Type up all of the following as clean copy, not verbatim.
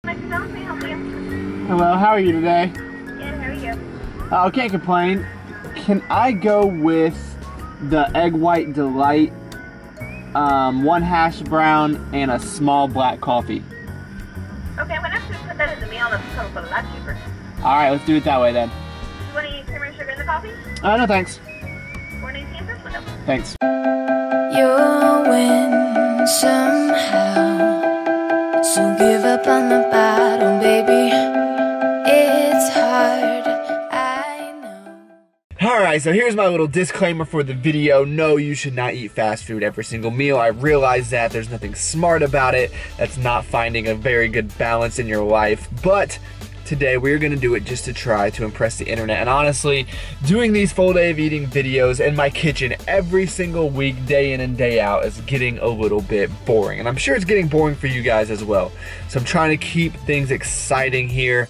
McDonald, may I help you? Hello, how are you today? Good, how are you? I can't complain. Can I go with the Egg White Delight, 1 hash brown, and a small black coffee? Okay, I'm gonna actually put that in the meal. That's a lot cheaper. Alright, let's do it that way then. You want to eat creamer sugar in the coffee? No thanks. 4.19 first window. Thanks. You'll win somehow, so give up on the battle, baby. It's hard, I know. Alright, so here's my little disclaimer for the video. No, you should not eat fast food every single meal. I realize that there's nothing smart about it. That's not finding a very good balance in your life. But today we're gonna do it just to try to impress the internet. And honestly, doing these full day of eating videos in my kitchen every single week, day in and day out, is getting a little bit boring. And I'm sure it's getting boring for you guys as well. So I'm trying to keep things exciting here.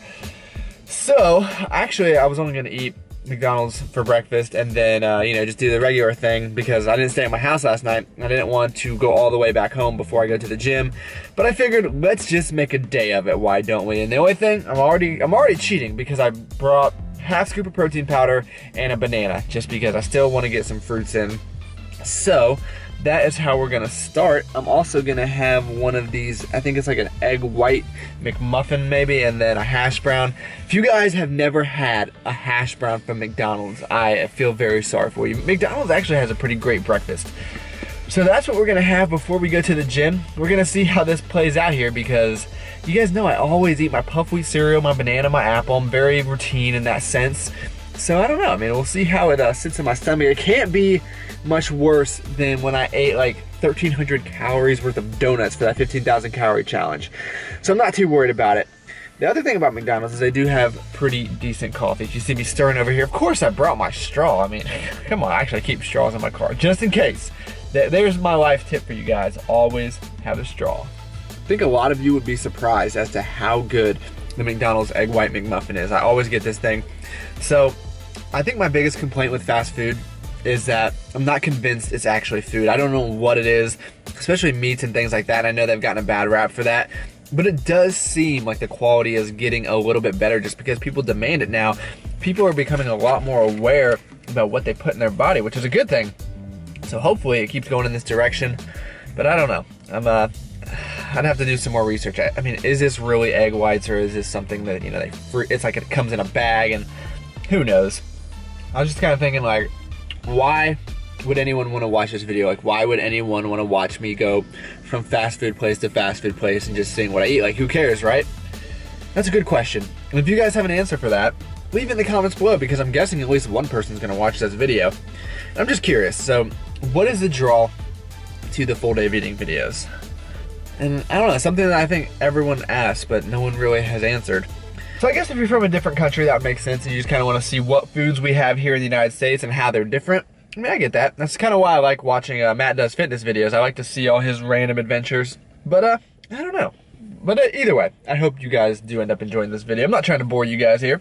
So, actually, I was only gonna eat McDonald's for breakfast and then, you know, just do the regular thing because I didn't stay at my house last night. I didn't want to go all the way back home before I go to the gym. But I figured, let's just make a day of it, why don't we? And the only thing, I'm already cheating because I brought half scoop of protein powder and a banana just because I still want to get some fruits in. So, that is how we're gonna start. I'm also gonna have one of these, I think it's like an egg white McMuffin maybe, and then a hash brown. If you guys have never had a hash brown from McDonald's, I feel very sorry for you. McDonald's actually has a pretty great breakfast. So that's what we're gonna have before we go to the gym. We're gonna see how this plays out here because you guys know I always eat my puff wheat cereal, my banana, my apple. I'm very routine in that sense. So I don't know, I mean, we'll see how it sits in my stomach. It can't be much worse than when I ate like 1,300 calories worth of donuts for that 15,000 calorie challenge. So I'm not too worried about it. The other thing about McDonald's is they do have pretty decent coffee. If you see me stirring over here, of course I brought my straw. I mean, come on, actually I keep straws in my car just in case. There's my life tip for you guys, always have a straw. I think a lot of you would be surprised as to how good the McDonald's Egg White McMuffin is. I always get this thing. So I think my biggest complaint with fast food is that I'm not convinced it's actually food. I don't know what it is, especially meats and things like that. I know they've gotten a bad rap for that, but it does seem like the quality is getting a little bit better just because people demand it now. People are becoming a lot more aware about what they put in their body, which is a good thing. So hopefully it keeps going in this direction, but I don't know. I'd have to do some more research. I mean, is this really egg whites or is this something that, you know, it's like it comes in a bag and who knows? I was just kind of thinking like, why would anyone want to watch this video? Like, why would anyone want to watch me go from fast food place to fast food place and just seeing what I eat? Like, who cares, right? That's a good question. And if you guys have an answer for that, leave it in the comments below because I'm guessing at least one person's going to watch this video. And I'm just curious. So, what is the draw to the full day of eating videos? And I don't know, something that I think everyone asks, but no one really has answered. So I guess if you're from a different country, that would make sense, and you just kind of want to see what foods we have here in the United States and how they're different. I mean, I get that. That's kind of why I like watching Matt Does Fitness videos. I like to see all his random adventures. But, I don't know. But either way, I hope you guys do end up enjoying this video. I'm not trying to bore you guys here.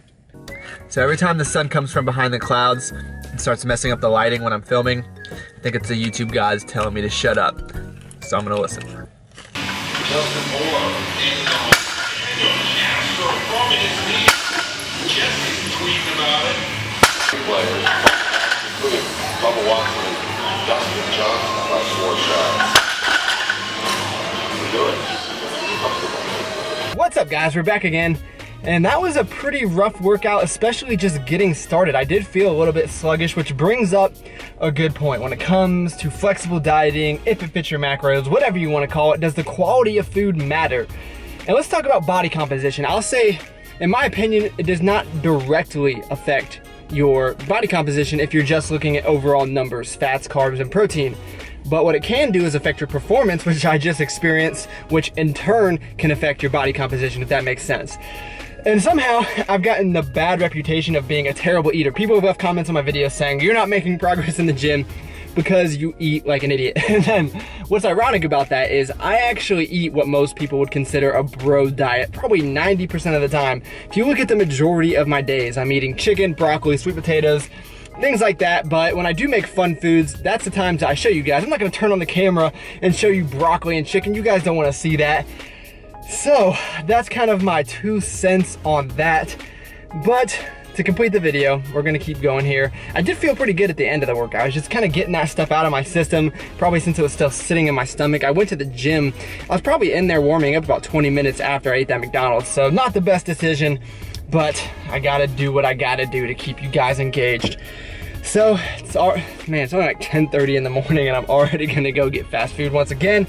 So every time the sun comes from behind the clouds and starts messing up the lighting when I'm filming, I think it's the YouTube gods telling me to shut up. So I'm going to listen. Jesse's tweeting about it. Players, including Bubba Watson and Dustin Johnson, about 4 shots. What's up, guys? We're back again. And that was a pretty rough workout, especially just getting started. I did feel a little bit sluggish, which brings up a good point. When it comes to flexible dieting, if it fits your macros, whatever you want to call it, does the quality of food matter? And let's talk about body composition. I'll say, in my opinion, it does not directly affect your body composition if you're just looking at overall numbers, fats, carbs, and protein. But what it can do is affect your performance, which I just experienced, which in turn can affect your body composition, if that makes sense. And somehow, I've gotten the bad reputation of being a terrible eater. People have left comments on my videos saying, you're not making progress in the gym because you eat like an idiot. And then what's ironic about that is I actually eat what most people would consider a bro diet, probably 90% of the time. If you look at the majority of my days, I'm eating chicken, broccoli, sweet potatoes, things like that. But when I do make fun foods, that's the times I show you guys. I'm not gonna turn on the camera and show you broccoli and chicken. You guys don't wanna see that. So that's kind of my 2 cents on that. But to complete the video, we're gonna keep going here. I did feel pretty good at the end of the workout. I was just kind of getting that stuff out of my system, probably since it was still sitting in my stomach. I went to the gym. I was probably in there warming up about 20 minutes after I ate that McDonald's, so not the best decision, but I gotta do what I gotta do to keep you guys engaged. So, it's only like 10:30 in the morning and I'm already gonna go get fast food once again.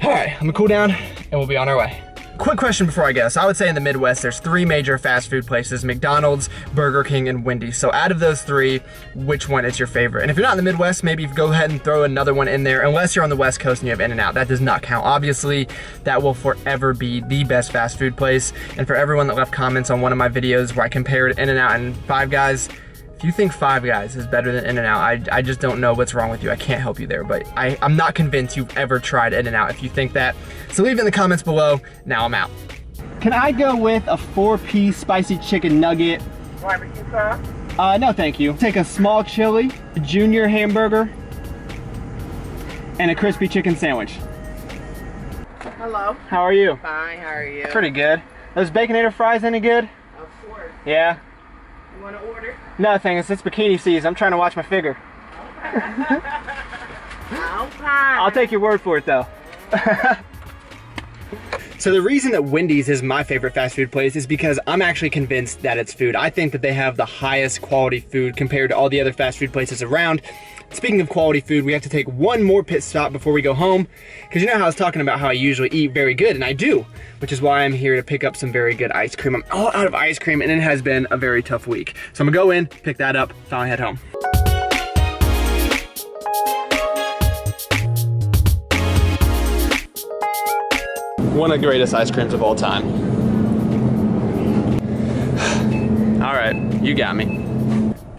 All right, I'm gonna cool down and we'll be on our way. Quick question before I go. So I would say in the Midwest, there's 3 major fast food places: McDonald's, Burger King, and Wendy's. So out of those 3, which one is your favorite? And if you're not in the Midwest, maybe go ahead and throw another one in there, unless you're on the West Coast and you have In-N-Out. That does not count. Obviously, that will forever be the best fast food place. And for everyone that left comments on one of my videos where I compared In-N-Out and Five Guys, if you think Five Guys is better than In-N-Out, I just don't know what's wrong with you. I can't help you there, but I'm not convinced you've ever tried In-N-Out if you think that. So leave it in the comments below. Now I'm out. Can I go with a 4-piece spicy chicken nugget? Barbecue sauce? No thank you. Take a small chili, a junior hamburger, and a crispy chicken sandwich. Hello. How are you? Fine, how are you? Pretty good. Those Baconator fries any good? Of course. Yeah? You want to order? No thanks, it's bikini season. I'm trying to watch my figure. I'm fine. I'll take your word for it though. So the reason that Wendy's is my favorite fast food place is because I'm actually convinced that it's food. I think that they have the highest quality food compared to all the other fast food places around. Speaking of quality food, we have to take one more pit stop before we go home, because you know how I was talking about how I usually eat very good, and I do, which is why I'm here to pick up some very good ice cream. I'm all out of ice cream, and it has been a very tough week. So I'm gonna go in, pick that up, finally head home. One of the greatest ice creams of all time. All right, you got me.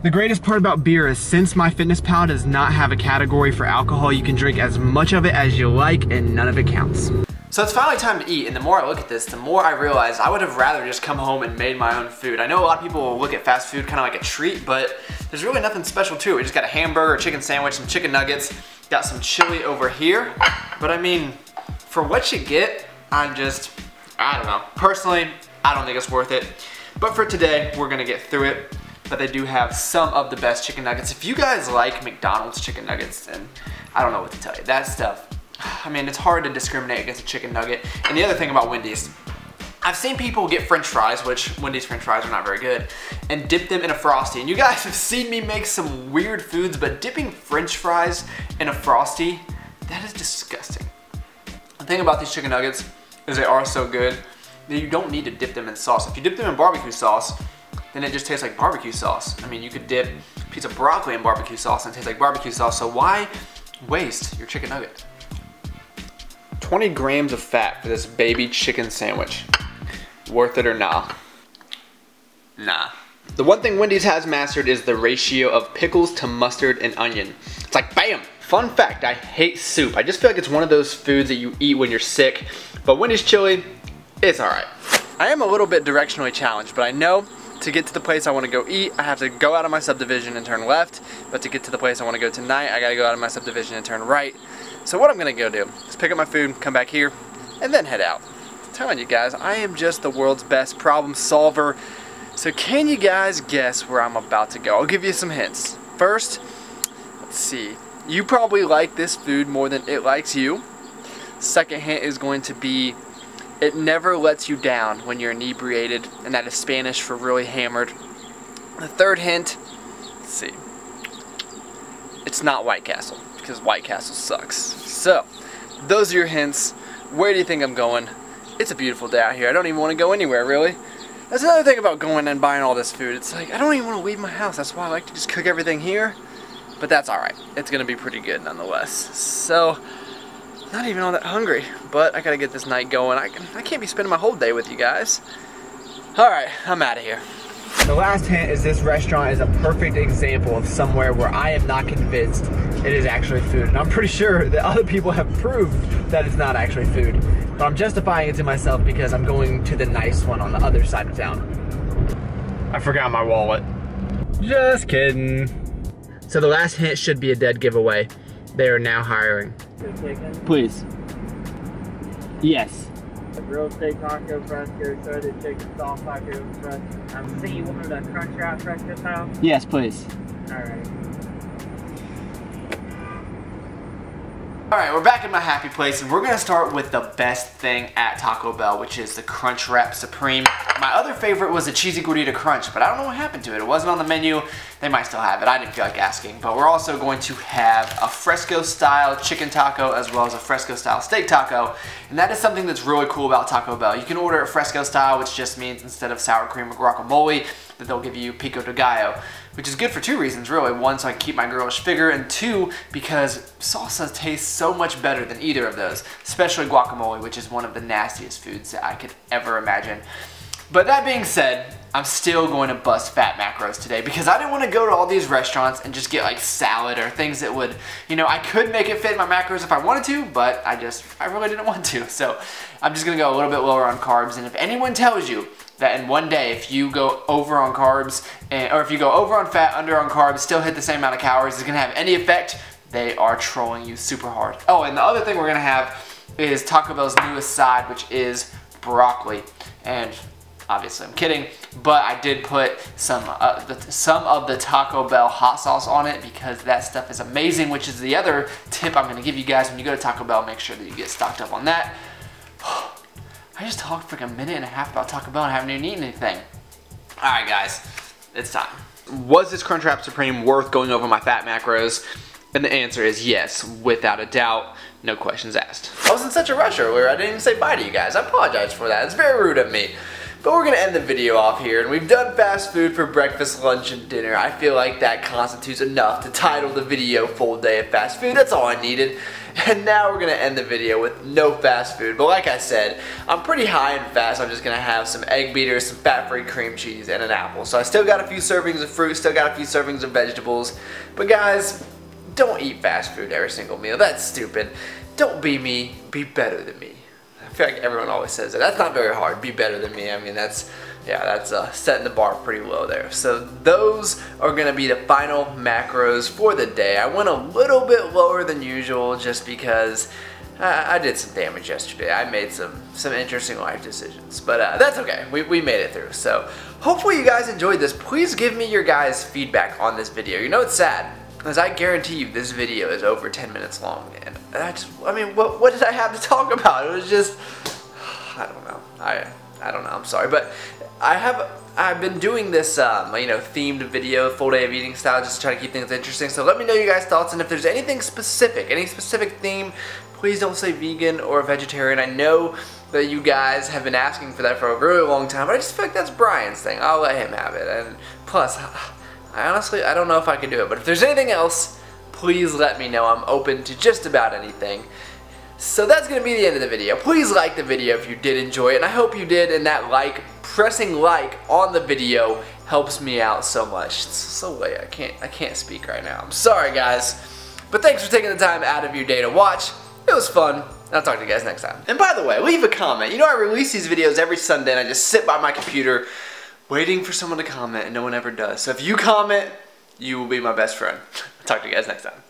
The greatest part about beer is since MyFitnessPal does not have a category for alcohol, you can drink as much of it as you like and none of it counts. So it's finally time to eat, and the more I look at this, the more I realize I would have rather just come home and made my own food. I know a lot of people will look at fast food kind of like a treat, but there's really nothing special to it. We just got a hamburger, a chicken sandwich, some chicken nuggets, got some chili over here. But I mean, for what you get, I don't know. Personally, I don't think it's worth it. But for today, we're gonna get through it. But they do have some of the best chicken nuggets. If you guys like McDonald's chicken nuggets, then I don't know what to tell you. That stuff, I mean, it's hard to discriminate against a chicken nugget. And the other thing about Wendy's, I've seen people get French fries, which Wendy's French fries are not very good, and dip them in a Frosty. And you guys have seen me make some weird foods, but dipping French fries in a Frosty, that is disgusting. The thing about these chicken nuggets is they are so good that you don't need to dip them in sauce. If you dip them in barbecue sauce, then it just tastes like barbecue sauce. I mean, you could dip a piece of broccoli in barbecue sauce and it tastes like barbecue sauce, so why waste your chicken nugget? 20 grams of fat for this baby chicken sandwich. Worth it or nah? Nah. The one thing Wendy's has mastered is the ratio of pickles to mustard and onion. It's like bam! Fun fact, I hate soup. I just feel like it's one of those foods that you eat when you're sick, but Wendy's chili, it's alright. I am a little bit directionally challenged, but I know to get to the place I want to go eat, I have to go out of my subdivision and turn left, but to get to the place I want to go tonight, I gotta go out of my subdivision and turn right. So what I'm gonna go do is pick up my food, come back here, and then head out. I'm telling you guys, I am just the world's best problem solver. So can you guys guess where I'm about to go? I'll give you some hints. First, let's see. You probably like this food more than it likes you. Second hint is going to be, it never lets you down when you're inebriated, and that is Spanish for really hammered. The third hint, let's see. It's not White Castle, because White Castle sucks. So, those are your hints. Where do you think I'm going? It's a beautiful day out here. I don't even want to go anywhere, really. That's another thing about going and buying all this food. It's like, I don't even want to leave my house. That's why I like to just cook everything here. But that's alright. It's going to be pretty good nonetheless. So, not even all that hungry. But I got to get this night going. I can't be spending my whole day with you guys. Alright, I'm out of here. The last hint is this restaurant is a perfect example of somewhere where I am not convinced it is actually food. And I'm pretty sure that other people have proved that it's not actually food. But I'm justifying it to myself because I'm going to the nice one on the other side of town. I forgot my wallet. Just kidding. So the last hint should be a dead giveaway. They are now hiring. Please. Yes. a grilled steak taco fresco, soda chicken sauce taco fresco. So you wanted a crunch wrap fresco style? Yes, please. Alright. Alright, we're back in my happy place, and we're going to start with the best thing at Taco Bell, which is the Crunch Wrap Supreme. My other favorite was the Cheesy Gordita Crunch, but I don't know what happened to it. It wasn't on the menu. They might still have it. I didn't feel like asking. But we're also going to have a fresco-style chicken taco as well as a fresco-style steak taco. And that is something that's really cool about Taco Bell. You can order it fresco-style, which just means instead of sour cream or guacamole, that they'll give you pico de gallo, which is good for two reasons, really. One, so I can keep my girlish figure, and two, because salsa tastes so much better than either of those, especially guacamole, which is one of the nastiest foods that I could ever imagine. But that being said, I'm still going to bust fat macros today because I didn't want to go to all these restaurants and just get like salad or things that would, you know, I could make it fit in my macros if I wanted to, but I really didn't want to. So I'm just going to go a little bit lower on carbs. And if anyone tells you that in one day, if you go over on carbs, or if you go over on fat, under on carbs, still hit the same amount of calories, is going to have any effect, they are trolling you super hard. Oh, and the other thing we're going to have is Taco Bell's newest side, which is broccoli. And obviously I'm kidding, but I did put some of the Taco Bell hot sauce on it because that stuff is amazing, which is the other tip I'm going to give you guys when you go to Taco Bell. Make sure that you get stocked up on that. I just talked for like a minute and a half about Taco Bell and haven't even eaten anything. Alright guys, it's time. Was this Crunchwrap Supreme worth going over my fat macros? And the answer is yes, without a doubt, no questions asked. I was in such a rush earlier, I didn't even say bye to you guys. I apologize for that, it's very rude of me. But we're gonna end the video off here, and we've done fast food for breakfast, lunch, and dinner. I feel like that constitutes enough to title the video Full Day of Fast Food. That's all I needed. And now we're gonna end the video with no fast food. But like I said, I'm pretty high in fat, so I'm just gonna have some egg beaters, some fat-free cream cheese, and an apple. So I still got a few servings of fruit, still got a few servings of vegetables. But guys, don't eat fast food every single meal. That's stupid. Don't be me, be better than me. I feel like everyone always says that. That's not very hard. Be better than me. I mean, that's setting the bar pretty low there. So those are going to be the final macros for the day. I went a little bit lower than usual just because I did some damage yesterday. I made some interesting life decisions. But that's okay. We made it through. So hopefully you guys enjoyed this. Please give me your guys' feedback on this video. You know it's sad, because I guarantee you this video is over 10 minutes long. And I mean, what did I have to talk about? It was just, I don't know. I don't know. I'm sorry, but I've been doing this, you know, themed video, full day of eating style, just to try to keep things interesting. So let me know your guys' thoughts, and if there's anything specific, any specific theme, please don't say vegan or vegetarian. I know that you guys have been asking for that for a really long time, but I just feel like that's Brian's thing. I'll let him have it. And plus, I honestly don't know if I can do it. But if there's anything else, please let me know. I'm open to just about anything. So that's going to be the end of the video. Please like the video if you did enjoy it, and I hope you did, and that pressing like on the video helps me out so much. It's so late, I can't speak right now. I'm sorry guys, but thanks for taking the time out of your day to watch. It was fun. I'll talk to you guys next time. And by the way, leave a comment. You know, I release these videos every Sunday, and I just sit by my computer waiting for someone to comment, and no one ever does. So if you comment, you will be my best friend. I'll talk to you guys next time.